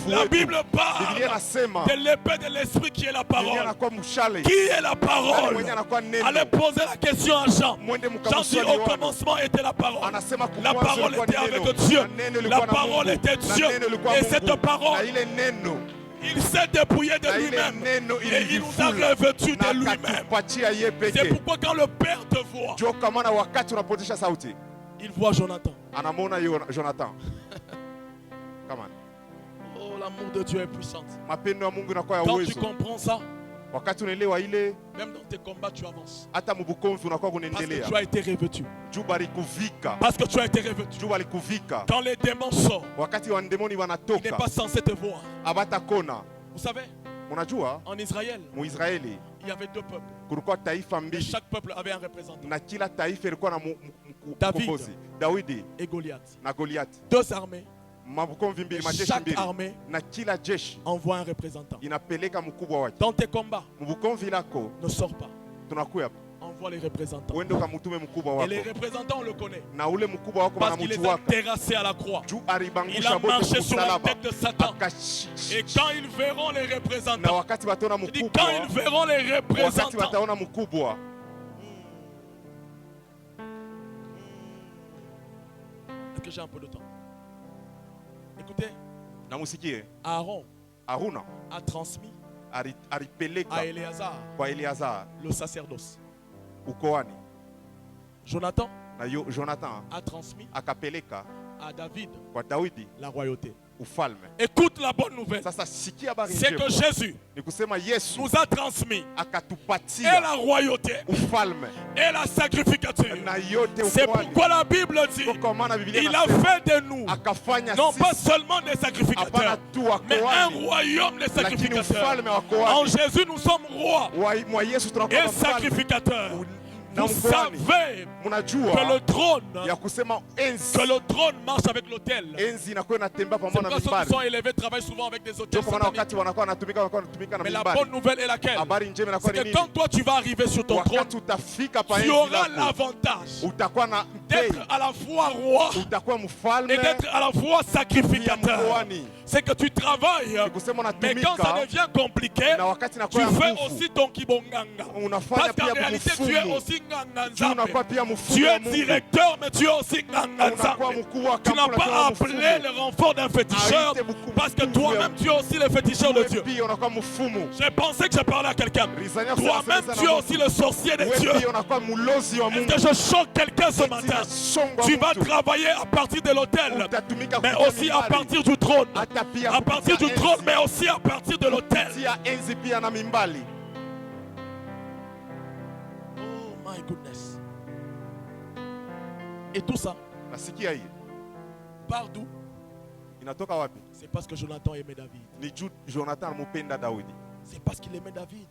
wokovu La wetu. Bible Biblia parle inasema de l'épée de l'esprit qui est la Biblia parole. anakuwa mshale. Qui est la Nani parole? mwenye anakuwa neno. Allez poser la question à Jean. Mwende Jean dit mkamswali au Yohana. commencement était la parole. Anasema La kumwanzo parole ilikuwa était ni neno. avec Dieu. Na neno La ilikuwa na parole Mungu. était Na Dieu. neno ilikuwa Et Mungu. cette parole, Na ile neno il s'est dépouillé de na ile lui-même. neno Et il nous a ilivifula revêtus de na lui-même. akatupatia yeye C'est pekee. pourquoi quand le Père te voit, Ndio kwa maana wakati unapotesha sauti il voit Jonathan. anamwona Jonathan. Come on. Oh, l'amour de Dieu est puissant. Mapendo ya Mungu inakuwa ya Quand tu uwezo. comprends ça, Wakati unaelewa ile, même dans tes combats, tu avances. hata mbukomvi unakuwa Parce que kunaendelea. tu as été revêtu. Juu balikuvika. Parce que tu as été revêtu. Juu balikuvika. Quand les démons sortent, Wakati wandemoni il n'est wanatoka pas censé te voir. abatakona. Vous savez, Unajua en Israël, Muisraeli il y avait deux peuples. kulikuwa taifa Et mbili chaque peuple avait un représentant. na kila taifa ilikuwa na David. mkombozi. Daudi Et Goliath. na Goliathi. Deux armées. Mabukomvi mbili, majeshi Chaque mbili. armée Na kila jeshi envoie un représentant. inapeleka mkubwa wake. Dans tes combats, Mbukomvi lako ne sors pas. tunakuya Envoie les représentants. uende ukamutume mkubwa Et les wako. représentants, on le connaît. Na ule mkubwa wako Parce qu'il les a wanamujuaka. terrassés à la croix. Juu Il a alibangusha bote marché sur la msalaba. tête de Satan. Et quand ils verront les Na représentants, wakati wataona il dit mkubwa, quand ils verront les wakati représentants, wataona mkubwa, est-ce que j'ai un peu de temps? Écoutez, na musikie, Aaron Haruna a transmis alipeleka à Éléazar kwa Eleazar le sacerdoce. ukoani, Jonathan na Jonathan a transmis akapeleka à David kwa Daudi la royauté. ufalme. Écoute la bonne nouvelle. Sasa sikia habari C'est que njema, Jésus ni kusema Yesu nous a transmis et akatupatia la royauté ufalme et la sacrificature. na yote C'est ukoani. pourquoi la Bible dit Kwa maana Biblia il a inasema fait de nous akafanya non pas sisi seulement des hapana sacrificateurs, tu mais un wakoani, royaume des lakini sacrificateurs. ufalme wa En koani. Jésus, nous sommes rois Mwa Yesu et tunakuwa mfalme. sacrificateurs. Na Vous mkoani savez que mnajua le trône, ya kusema enzi marche avec l'autel. enzi inakuwa inatembea C'est pamoja na pourquoi ceux qui mimbari. sont élevés travaillent souvent avec des hôtels Ndio kwa maana sataniques. wakati wanakuwa wanatumika na Mais la mimbari. bonne nouvelle est laquelle? Habari njema inakuwa C'est ni que nini? quand toi tu vas arriver sur ton trône, Wakati utafika pa tu enzi auras lako, l'avantage utakuwa na d'être à la fois roi utakuwa mfalme et d'être à la fois pia sacrificateur. mkoani. C'est que tu travailles, Ni kusema mais quand ça unatumika devient compliqué, na wakati tu inakuwa ya fais nguvu, aussi ton kibonganga. unafanya Parce qu'en pia réalité, tu es mfumu. aussi nganga Juu nzambe. unakuwa pia Tu mfumu wa es Mungu. directeur, mais tu es aussi nganga Unakuwa nzambe. mkuu wa Tu n'as kampuni, pas unakuwa appelé mfumu. le renfort d'un féticheur, Aite mkuu- parce que mkuu toi-même ya- tu es aussi le féticheur de Wewe Dieu. pia unakuwa mfumu. J'ai pensé que j'ai parlé à quelqu'un. Rizania kusema Toi-même sana tu es na aussi Mungu. le sorcier de Wewe Dieu. pia unakuwa mlozi wa Est-ce Mungu. que je choque quelqu'un ce matin? Songo Tu vas mtu. travailler à partir de l'autel, Utatumika mais kupitia aussi à mimbari. partir du trône. Hata pia À partir du kupitia trône, enzi. mais aussi à partir de l'autel. Kupitia enzi pia na mimbali. Oh my goodness. Et tout ça, Nasikia hii part d'où? inatoka wapi? C'est parce que Jonathan aimait David. Ni juu Jonathan alimupenda Daudi. C'est parce qu'il aimait David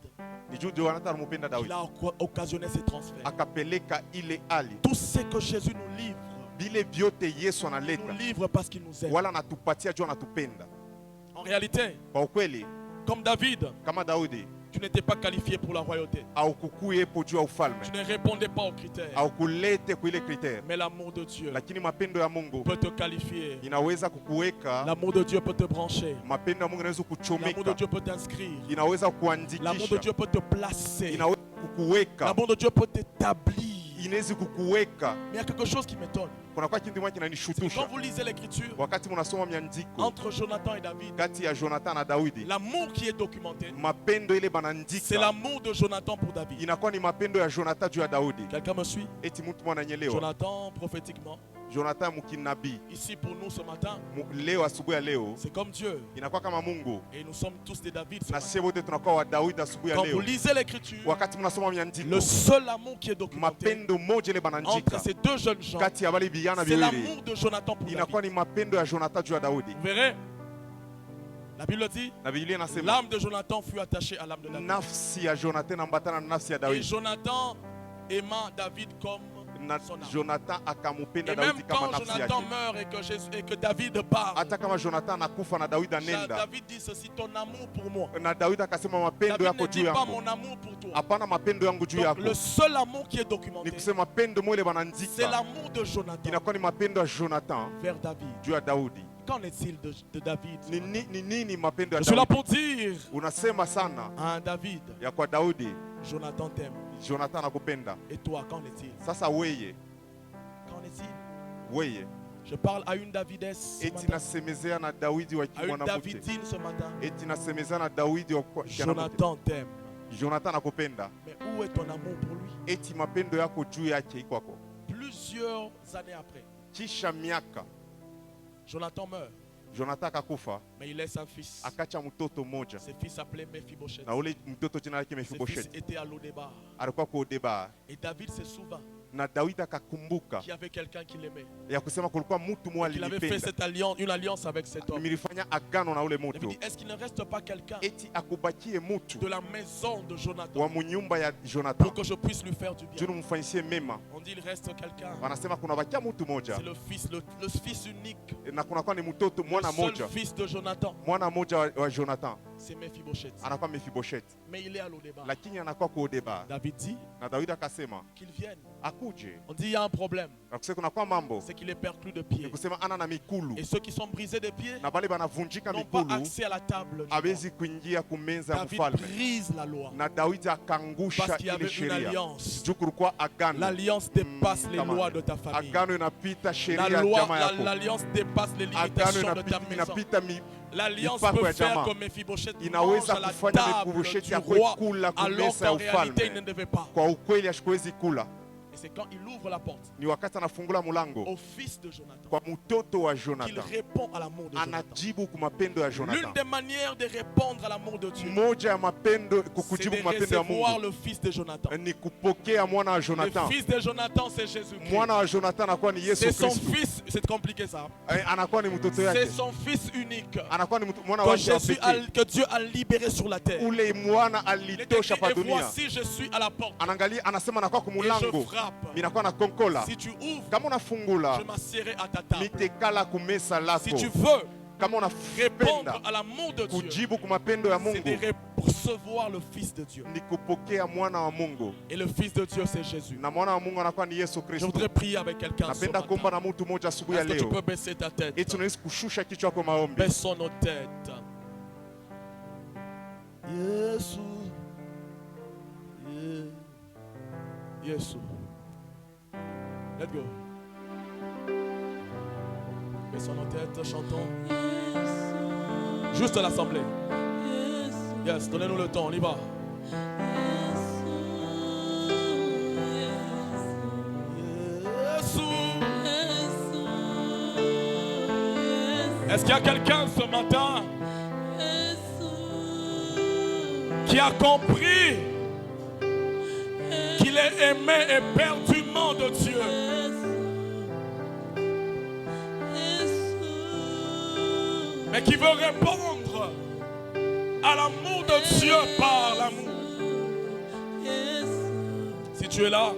Ni juu Jonathan alimupenda qu'il Daudi. a occasionné ces transferts. Akapeleka ile hali. Tout ce que Jésus nous livre, Vile vyote Yesu il nous analeta livre parce qu'il nous aime. wala anatupatia juu anatupenda. En réalité, Kwa ukweli comme David, kama Daudi tu n'étais pas qualifié pour la royauté. aukukuyepo juu ya ufalme, Tu ne répondais pas aux critères. aukulete kuile kriteria, Mais l'amour de Dieu lakini mapendo ya Mungu peut te qualifier. inaweza kukuweka. L'amour de Dieu peut te brancher. Mapendo ya Mungu inaweza L'amour de kuchomeka, Dieu peut t'inscrire. inaweza L'amour de kuandikisha, Dieu peut te placer. inaweza kukuweka, L'amour de Dieu peut t'établir. inaweza kukuweka. Mais il y a quelque chose qui m'étonne. Kuna kwa kitu moja C'est que quand kinanishutusha vous lisez l'écriture, wakati mnasoma miandiko entre Jonathan et David, kati ya Jonathan na Daudi, l'amour qui est documenté, mapendo ile c'est banaandika l'amour de Jonathan pour David. inakuwa ni mapendo ya Jonathan juu ya Daudi. Quelqu'un me suit? Eti mtu mwananyelewa. Jonathan, prophétiquement, Jonathan mukinabii ici pour nous ce matin, leo, asubuhi ya leo c'est comme Dieu. inakuwa kama Mungu, Et nous sommes tous des David ce na matin. sisi wote tunakuwa wa Daudi asubuhi ya Quand vous leo. lisez l'écriture, Wakati mnasoma miandiko, le seul amour qui est documenté mapendo moja ile entre banaandika ces deux jeunes gens, kati ya wale vijana c'est viwili l'amour de Jonathan pour inakuwa David. ni mapendo ya Jonathan juu ya Daudi. Vous verrez, la Bible dit, Na Biblia inasema l'âme de Jonathan fut attachée à l'âme de David. nafsi ya Jonathan ambatana na nafsi ya Et Daudi, Jonathan aima David comme na son âme. Jonathan akamupenda Et même Daudi kama quand nafsi Jonathan yake. meurt et que David part, Hata kama Jonathan anakufa na Daudi anenda, David dit ceci, ton amour pour moi. na Daudi akasema mapendo David yako ne juu dit pas yangu, mon amour pour toi. hapana mapendo yangu juu Donc, yako. le seul amour qui est Ni documenté, kusema mapendo mwele c'est banaandika l'amour de Jonathan inakuwa ni mapendo ya Jonathan vers David. juu ya Daudi. Qu'en est-il de David? Ni nini mapendo ya Je suis là Daudi? pour dire Unasema sana à un David, ya kwa Daudi, Jonathan t'aime. Jonathan anakupenda. Et toi, qu'en est-il? Sasa weye, Qu'en est-il? weye Je parle à une Davidesse ce eti matin, nasemezea na Daudi wa à une mwanamke, Davidine ce matin. eti nasemezea na Daudi wa mwanamke. Jonathan t'aime. Jonathan anakupenda, Mais où est ton amour pour lui? eti mapendo yako juu yake iko kwako. Plusieurs années après, Kisha miaka Jonathan meurt, Jonathan akakufa, mais il laisse un fils. akacha mtoto mmoja, Ce fils s'appelait Mephibosheth. na ule mtoto jina lake Ce fils Mefiboshethi. était à Lodébar. Alikuwa kwa Odeba, Et David se souvint na Daudi akakumbuka qu'il y avait quelqu'un qui l'aimait. ya kusema kulikuwa mtu mmoja Qu'il avait fait alinipenda, cette alliance, une alliance avec cet homme. nilifanya agano na ule Il mtu, dit, est-ce qu'il ne reste pas quelqu'un eti akubakie mtu de la maison de wa Jonathan munyumba ya Jonathan pour que je puisse lui faire du juu bien? nimfanyishie mema. On dit, il reste quelqu'un. Wanasema kuna bakia mtu moja C'est le fils unique, na kunakuwa ni mtoto mwana le seul moja, fils de Jonathan. mwana moja wa Jonathan C'est Mephibosheth. anakuwa Mefiboshethi, Mais il est à Lodébar. lakini anakuwa kwa Odeba. David dit Na Daudi akasema qu'il vienne. akuje, On dit, il y a un problème. na kusema kunakuwa mambo C'est qu'il est perclus de ni pied. kusema ana na mikulu, Et ceux qui sont brisés de pied na bale banavunjika n'ont pas mikulu accès à la table du roi. hawezi kuingia kumeza ya David mfalme. brise la loi. Na Daudi akangusha Parce qu'il y ile avait une sheria alliance. juu kulikuwa agano. L'alliance dépasse les Kama lois de ta famille. agano inapita sheria La ya loi, jamaa yako. l'alliance dépasse les Agano limitations de ta maison. inapita L'alliance mipaka peut ya faire jamaa. comme Mephibosheth mange Inaweza à la kufanya table Mefiboshethi du akwe roi, kula alors kumeza ya qu'en réalité il ufalme. ne devait pas. Kwa ukweli ashikuwezi kula, Et c'est quand il ouvre la porte ni wakati anafungula mulango au fils de Jonathan kwa mtoto wa qu'il Jonathan, répond à l'amour de Jonathan. anajibu kwa mapendo ya L'une Jonathan. des manières de répondre à l'amour de Dieu, Moja ya mapendo, c'est kukujibu de kwa mapendo ya recevoir Mungu le fils de Jonathan. ni kupokea mwana wa Le Jonathan. fils de Jonathan, c'est Jésus-Christ. Mwana wa Jonathan anakuwa ni Yesu C'est son Kristo. fils, c'est compliqué ça. Anakuwa ni mtoto C'est yake, son fils unique anakuwa ni mwana que, wake wa Jésus a, pekee. que Dieu a libéré sur la terre. Ule mwana Il était alitosha dit, pa et dunia. voici, je suis à la porte Anaangalia, anasema anakuwa et je kumulango, frappe. minakuwa na konkola. Si tu ouvres, Kama unafungula je m'assierai à ta table. nitekala kumesa lako. Si tu veux Kama répondre unapenda à l'amour de Dieu, kujibu kwa mapendo ya c'est de Mungu recevoir le Fils de Dieu. ni kupokea mwana wa Mungu, Et le Fils de Dieu, c'est Jésus. na mwana wa Mungu anakuwa ni Yesu Je Kristo. voudrais prier avec quelqu'un ce Napenda kuomba matin. na mtu mmoja asubuhi ya Est-ce que tu leo, peux baisser ta tête? eti tunaweza kushusha kichwa kwa maombi. Baissons nos têtes. Yesu. Yesu. Let's go. Baissons nos têtes, chantons. Juste à l'assemblée. Yes, donnez-nous le temps, on y va. Yesu. Est-ce qu'il y a quelqu'un ce matin qui a compris qu'il est aimé éperdument de Dieu? Mais qui veut répondre à l'amour de Dieu par l'amour. Si tu es là,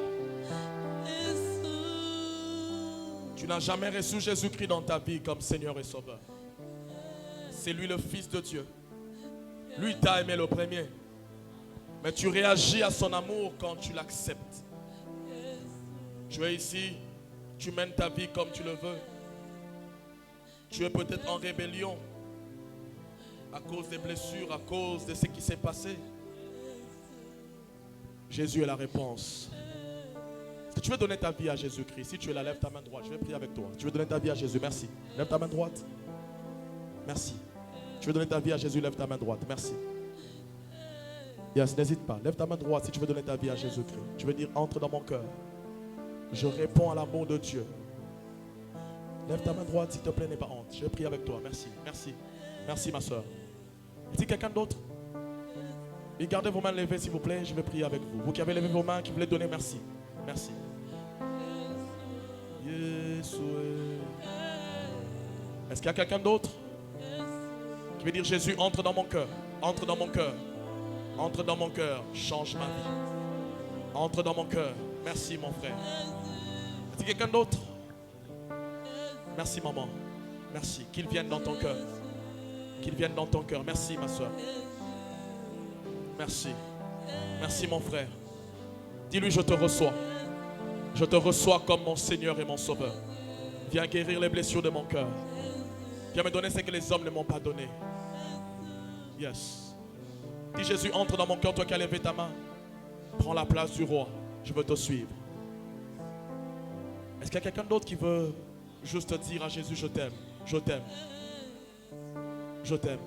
tu n'as jamais reçu Jésus-Christ dans ta vie comme Seigneur et Sauveur. C'est lui le Fils de Dieu. Lui t'a aimé le premier. Mais tu réagis à son amour quand tu l'acceptes. Tu es ici, tu mènes ta vie comme tu le veux. Tu es peut-être en rébellion à cause des blessures, à cause de ce qui s'est passé. Jésus est la réponse. Est-ce que tu veux donner ta vie à Jésus-Christ? Si tu es là, lève ta main droite. Je vais prier avec toi. Tu veux donner ta vie à Jésus? Merci. Lève ta main droite. Merci. Tu veux donner ta vie à Jésus? Lève ta main droite. Merci. Yes, n'hésite pas. Lève ta main droite si tu veux donner ta vie à Jésus-Christ. Tu veux dire, entre dans mon cœur. Je réponds à l'amour de Dieu. Lève ta main droite, s'il te plaît, n'aie pas honte. Je vais prier avec toi. Merci. Merci. Merci, ma soeur. Est-il quelqu'un d'autre? Et gardez vos mains levées, s'il vous plaît. Je vais prier avec vous. Vous qui avez levé vos mains, qui voulez donner merci. Merci. Yes, est-ce qu'il y a quelqu'un d'autre qui veut dire, Jésus, entre dans mon cœur. Entre dans mon cœur. Entre dans mon cœur. Change ma vie. Entre dans mon cœur. Merci, mon frère. Est-ce qu'il y a quelqu'un d'autre? Merci, maman. Merci. Qu'il vienne dans ton cœur. Qu'il vienne dans ton cœur. Merci, ma soeur. Merci. Merci, mon frère. Dis-lui, je te reçois. Je te reçois comme mon Seigneur et mon Sauveur. Viens guérir les blessures de mon cœur. Viens me donner ce que les hommes ne m'ont pas donné. Yes. Dis Jésus, entre dans mon cœur, toi qui as levé ta main. Prends la place du roi. Je veux te suivre. Est-ce qu'il y a quelqu'un d'autre qui veut juste dire à Jésus, je t'aime, je t'aime, je t'aime.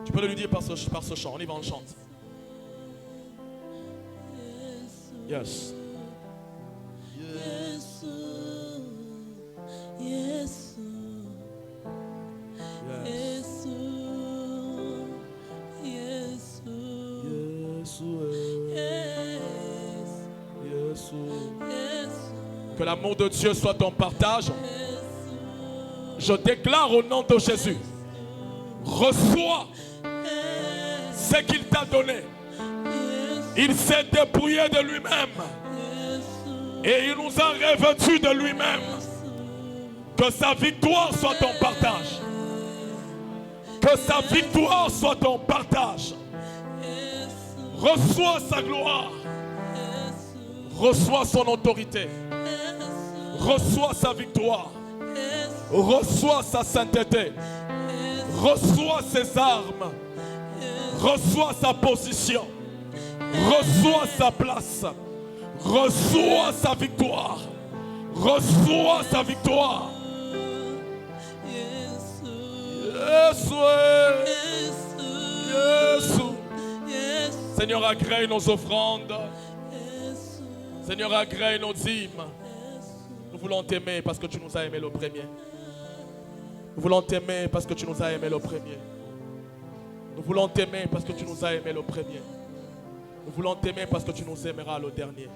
Tu peux le lui dire par ce chant. On y va, on chante. Yes. Yesu, Yesu, Yes. Yesu, Yesu, Yesu. Yesu, Que l'amour de Dieu soit ton partage. Je déclare au nom de Jésus. Reçois ce qu'il t'a donné. Il s'est dépouillé de lui-même. Et il nous a revêtus de lui-même. Que sa victoire soit ton partage. Que sa victoire soit ton partage. Reçois sa gloire. Reçois son autorité. Reçois sa victoire. Reçois sa sainteté. Reçois ses armes. Reçois sa position. Reçois sa place. Reçois sa victoire. Reçois sa victoire. Yesu. Seigneur, agrée nos offrandes. Seigneur, agrée nos dîmes. Nous voulons t'aimer parce que tu nous as aimés le premier. Nous voulons t'aimer parce que tu nous as aimés le premier. Nous voulons t'aimer parce que tu nous as aimés le premier. Nous voulons t'aimer parce que tu nous aimeras le dernier.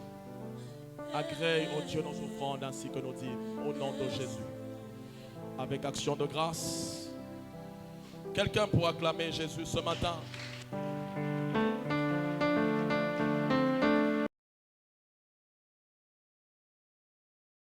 Agrée, oh Dieu, nos offrandes ainsi que nos dîmes, au nom de Jésus. Avec action de grâce. Quelqu'un pour acclamer Jésus ce matin.